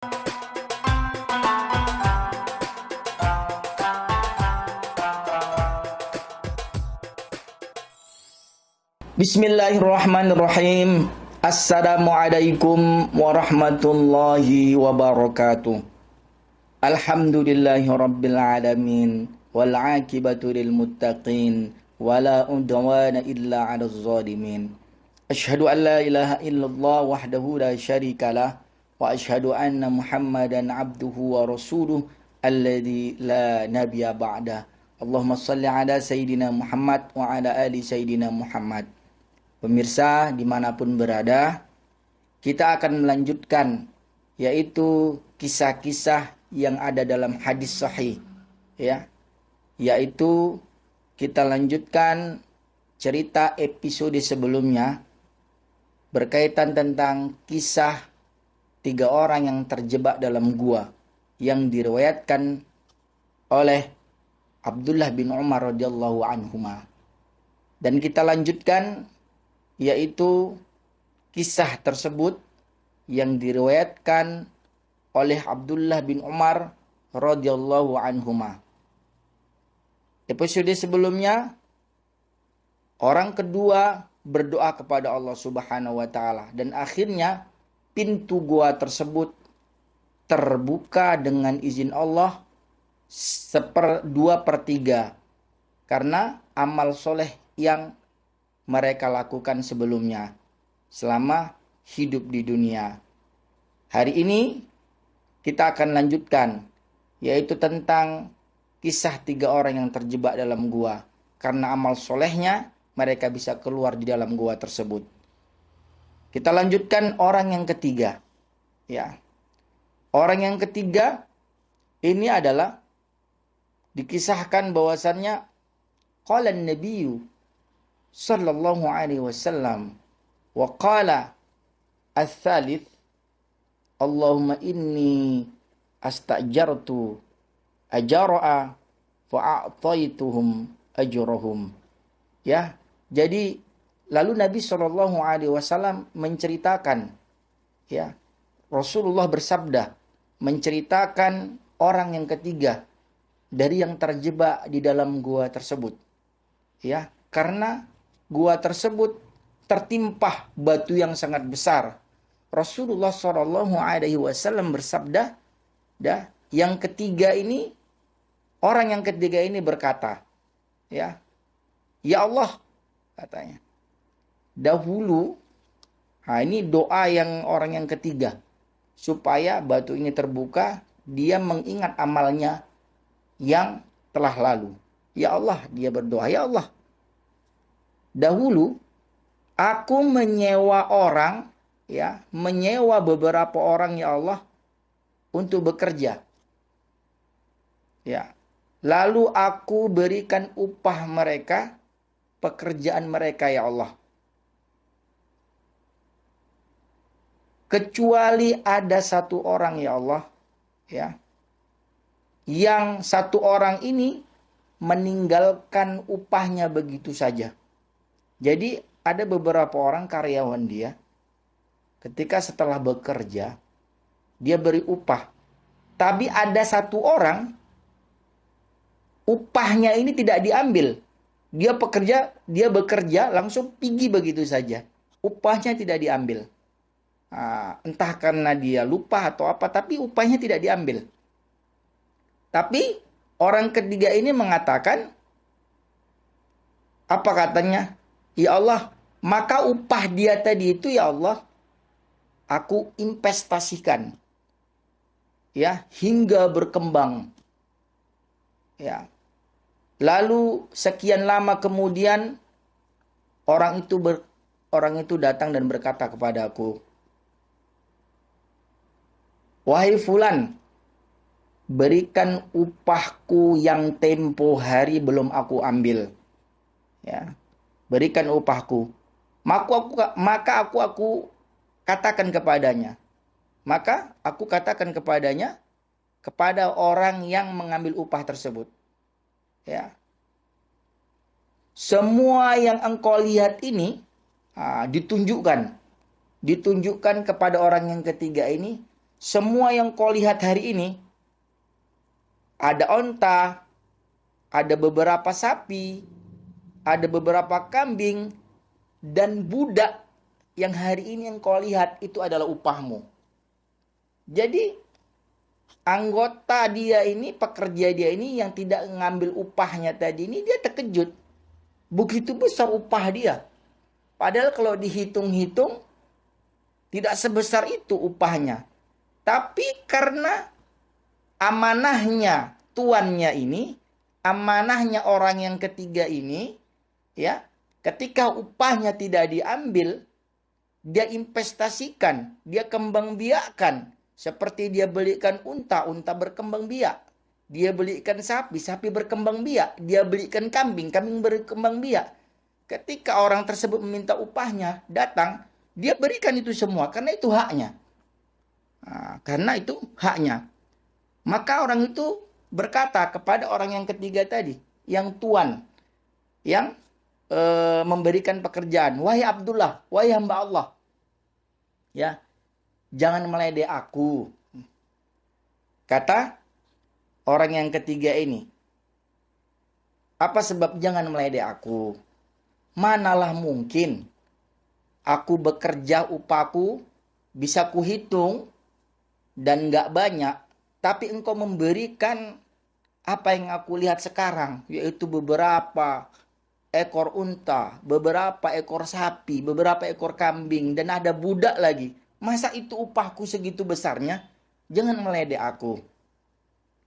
Bismillahirrahmanirrahim. Assalamualaikum warahmatullahi wabarakatuh. Alhamdulillahi rabbil alamin. Wal aqibatu lil muttaqin. Wala udwana illa 'alal zalimin. Asyhadu an la ilaha illallah wahdahu la syarikalah. Wa asyhadu anna Muhammadan abduhu wa rasuluh alladzi la nabiyya ba'dah. Allahumma shalli ala Sayyidina Muhammad wa ala ali Sayyidina Muhammad. Pemirsa dimanapun berada, kita akan melanjutkan yaitu kisah-kisah yang ada dalam hadis sahih, ya, yaitu kita lanjutkan cerita episode sebelumnya berkaitan tentang kisah 3 orang yang terjebak dalam gua yang diriwayatkan oleh Abdullah bin Umar radhiyallahu anhuma. Dan kita lanjutkan yaitu kisah tersebut yang diriwayatkan oleh Abdullah bin Umar radhiyallahu anhuma. Episode sebelumnya, orang kedua berdoa kepada Allah Subhanahu wa taala dan akhirnya pintu gua tersebut terbuka dengan izin Allah 2/3 karena amal soleh yang mereka lakukan sebelumnya selama hidup di dunia. Hari ini kita akan lanjutkan yaitu tentang kisah 3 orang yang terjebak dalam gua. Karena amal solehnya mereka bisa keluar di dalam gua tersebut. Kita lanjutkan orang yang ketiga. Ya. Orang yang ketiga ini adalah dikisahkan bahwasannya qala an-nabiyyu sallallahu alaihi wasallam wa qala ats-tsalits Allahumma inni astajartu ajara'a fa'ataituhum ajrahum. Ya, jadi lalu Nabi sallallahu alaihi wasallam menceritakan, ya, Rasulullah bersabda menceritakan orang yang ketiga dari yang terjebak di dalam gua tersebut. Ya, karena gua tersebut tertimpa batu yang sangat besar. Rasulullah Shallallahu Alaihi Wasallam bersabda, yang ketiga ini, orang yang ketiga ini berkata, ya Allah, katanya, dahulu, ini doa yang orang yang ketiga, supaya batu ini terbuka, dia mengingat amalnya yang telah lalu. Ya Allah, dia berdoa, ya Allah, dahulu aku menyewa orang, ya, menyewa beberapa orang, ya Allah, untuk bekerja. Ya. Lalu aku berikan upah mereka, pekerjaan mereka, ya Allah. Kecuali ada satu orang, ya Allah, ya, yang satu orang ini meninggalkan upahnya begitu saja. Jadi ada beberapa orang karyawan dia, ketika setelah bekerja, dia beri upah. Tapi ada satu orang, upahnya ini tidak diambil. Dia bekerja langsung pergi begitu saja. Upahnya tidak diambil. Entah karena dia lupa atau apa, tapi upahnya tidak diambil. Tapi orang ketiga ini mengatakan, apa katanya? Ya Allah, maka upah dia tadi itu, ya Allah, aku investasikan, ya, hingga berkembang. Ya. Lalu sekian lama kemudian orang itu datang dan berkata kepada aku, wahai fulan, berikan upahku yang tempo hari belum aku ambil. Ya. Berikan upahku. Maka aku katakan kepadanya. Maka aku katakan kepadanya, kepada orang yang mengambil upah tersebut. Ya. Semua yang engkau lihat ini ditunjukkan kepada orang yang ketiga ini semua yang kau lihat hari ini, ada onta, ada beberapa sapi, ada beberapa kambing, dan budak yang hari ini yang kau lihat itu adalah upahmu. Jadi anggota dia ini, pekerja dia ini yang tidak mengambil upahnya tadi ini, dia terkejut. Begitu besar upah dia. Padahal kalau dihitung-hitung tidak sebesar itu upahnya. Tapi karena amanahnya tuannya ini, amanahnya orang yang ketiga ini, ya, ketika upahnya tidak diambil, dia investasikan, dia kembang biakkan. Seperti dia belikan unta, unta berkembang biak. Dia belikan sapi, sapi berkembang biak. Dia belikan kambing, kambing berkembang biak. Ketika orang tersebut meminta upahnya, datang, dia berikan itu semua, karena itu haknya. Nah, karena itu haknya. Maka orang itu berkata kepada orang yang ketiga tadi, yang tuan, yang memberikan pekerjaan, wahai Abdullah, wahai hamba Allah, ya, jangan meledek aku. Kata orang yang ketiga ini, apa sebab jangan meledek aku? Manalah mungkin aku bekerja upahku bisa kuhitung dan nggak banyak, tapi engkau memberikan apa yang aku lihat sekarang, yaitu beberapa ekor unta, beberapa ekor sapi, beberapa ekor kambing, dan ada budak lagi. Masa itu upahku segitu besarnya? Jangan meledek aku.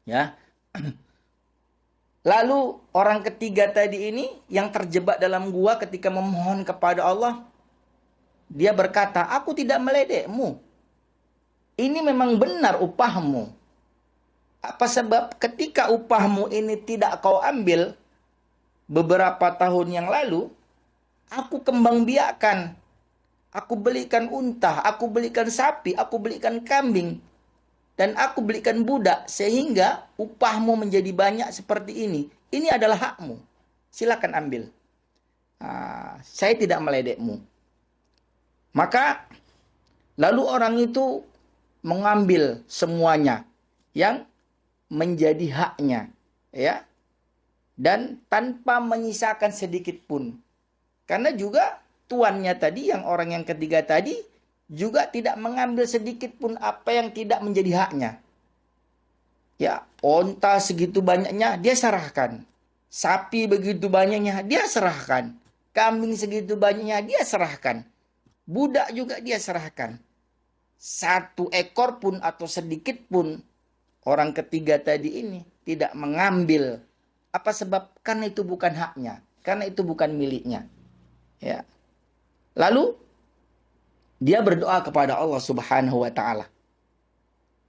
Ya. Lalu orang ketiga tadi ini yang terjebak dalam gua ketika memohon kepada Allah, dia berkata, aku tidak meledekmu. Ini memang benar upahmu. Apa sebab ketika upahmu ini tidak kau ambil beberapa tahun yang lalu, aku kembang biakkan. Aku belikan unta, aku belikan sapi, aku belikan kambing. Dan aku belikan budak sehingga upahmu menjadi banyak seperti ini. Ini adalah hakmu. Silakan ambil. Saya tidak meledekmu. Maka lalu orang itu mengambil semuanya yang menjadi haknya, ya. Dan tanpa menyisakan sedikit pun. Karena juga tuannya tadi, yang orang yang ketiga tadi, juga tidak mengambil sedikit pun apa yang tidak menjadi haknya. Ya, onta segitu banyaknya dia serahkan. Sapi begitu banyaknya dia serahkan. Kambing segitu banyaknya dia serahkan. Budak juga dia serahkan. Satu ekor pun atau sedikit pun orang ketiga tadi ini tidak mengambil. Apa sebab? Karena itu bukan haknya. Karena itu bukan miliknya. Ya. Lalu dia berdoa kepada Allah Subhanahu wa taala.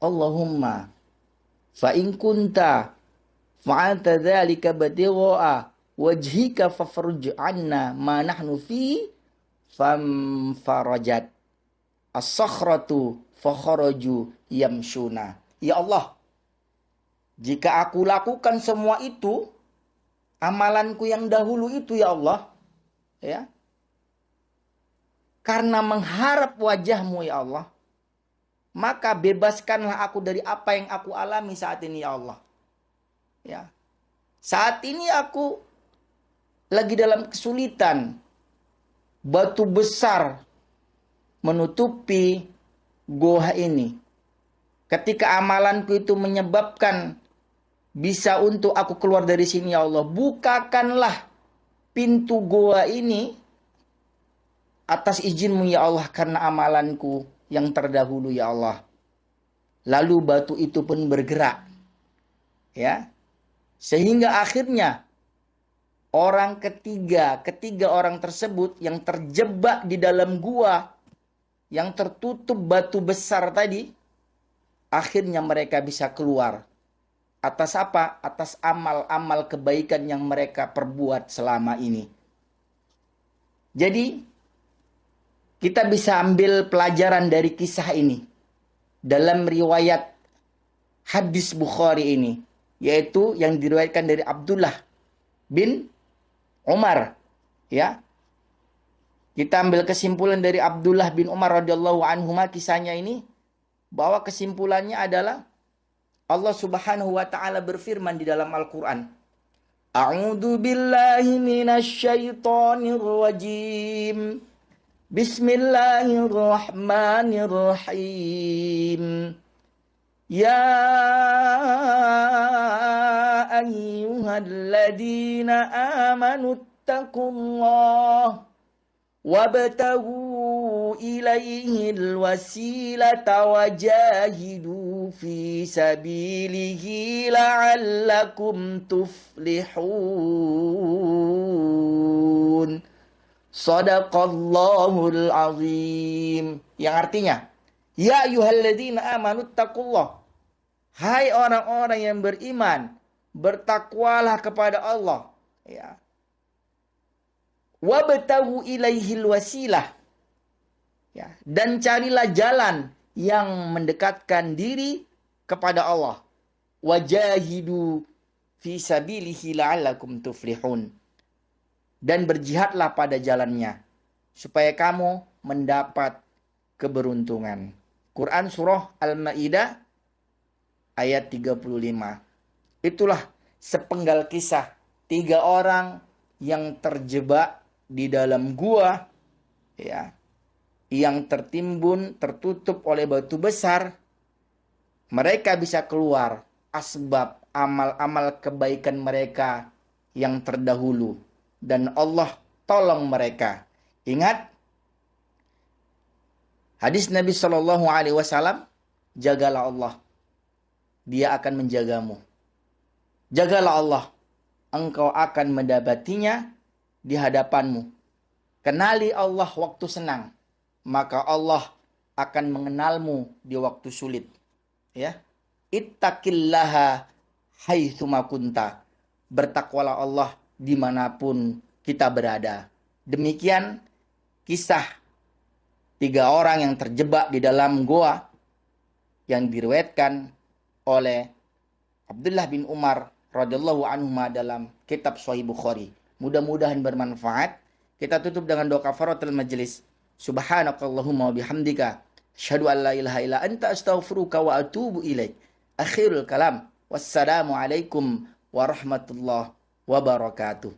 Allahumma fa in kunta fa'alta dzalika batigha wajhika fafruj 'anna ma nahnu fi fam farajat as-sakhratu fakharaju yamshuna. Ya Allah, jika aku lakukan semua itu, amalanku yang dahulu itu ya Allah, ya, karena mengharap wajahmu ya Allah, maka bebaskanlah aku dari apa yang aku alami saat ini ya Allah. Ya. Saat ini aku lagi dalam kesulitan. Batu besar menutupi goa ini. Ketika amalanku itu menyebabkan bisa untuk aku keluar dari sini ya Allah, bukakanlah pintu goa ini atas izinmu ya Allah, karena amalanku yang terdahulu ya Allah. Lalu batu itu pun bergerak. Ya. Sehingga akhirnya orang ketiga orang tersebut yang terjebak di dalam gua yang tertutup batu besar tadi, akhirnya mereka bisa keluar. Atas apa? Atas amal-amal kebaikan yang mereka perbuat selama ini. Jadi kita bisa ambil pelajaran dari kisah ini dalam riwayat hadis Bukhari ini, yaitu yang diriwayatkan dari Abdullah bin Umar, ya. Kita ambil kesimpulan dari Abdullah bin Umar radhiyallahu anhu, kisahnya ini, bahwa kesimpulannya adalah Allah Subhanahu wa taala berfirman di dalam Al-Qur'an, A'udzu billahi minasyaitonir rajim. Bismillahirrahmanirrahim. Ya ayyuhalladzina amanu taqullah wabtaghu ilaihil wasilata wajahidu fi sabilihi la'allakum tuflihun. Shadaqallahul azim. Yang artinya, ya ayyuhalladzina amanu taqullah. Hai orang-orang yang beriman, bertakwalah kepada Allah, ya. Wabtaghu ilaihil wasilah. Ya, dan carilah jalan yang mendekatkan diri kepada Allah. Wajahidu fi sabilihi la'allakum tuflihun. Dan berjihadlah pada jalannya supaya kamu mendapat keberuntungan. Quran surah Al-Maidah ayat 35. Itulah sepenggal kisah 3 orang yang terjebak di dalam gua, ya, yang tertutup oleh batu besar. Mereka bisa keluar asbab amal-amal kebaikan mereka yang terdahulu, dan Allah tolong mereka. Ingat hadis Nabi Shallallahu Alaihi Wasallam, jagalah Allah, Dia akan menjagamu. Jagalah Allah, engkau akan mendapatinya di hadapanmu. Kenali Allah waktu senang, maka Allah akan mengenalmu di waktu sulit. Ya, ittaqillaha haitsuma kunta. Bertakwalah Allah dimanapun kita berada. Demikian kisah 3 orang yang terjebak di dalam goa yang diriwayatkan oleh Abdullah bin Umar radhiyallahu anhu dalam kitab Sahih Bukhari. Mudah-mudahan bermanfaat. Kita tutup dengan doa kafaratul majelis. Subhanakallahumma wa bihamdika asyhadu an la ilaha illa anta astaghfiruka wa atubu ilaik. Akhirul kalam. Wassalamu alaikum warahmatullahi wabarakatuh.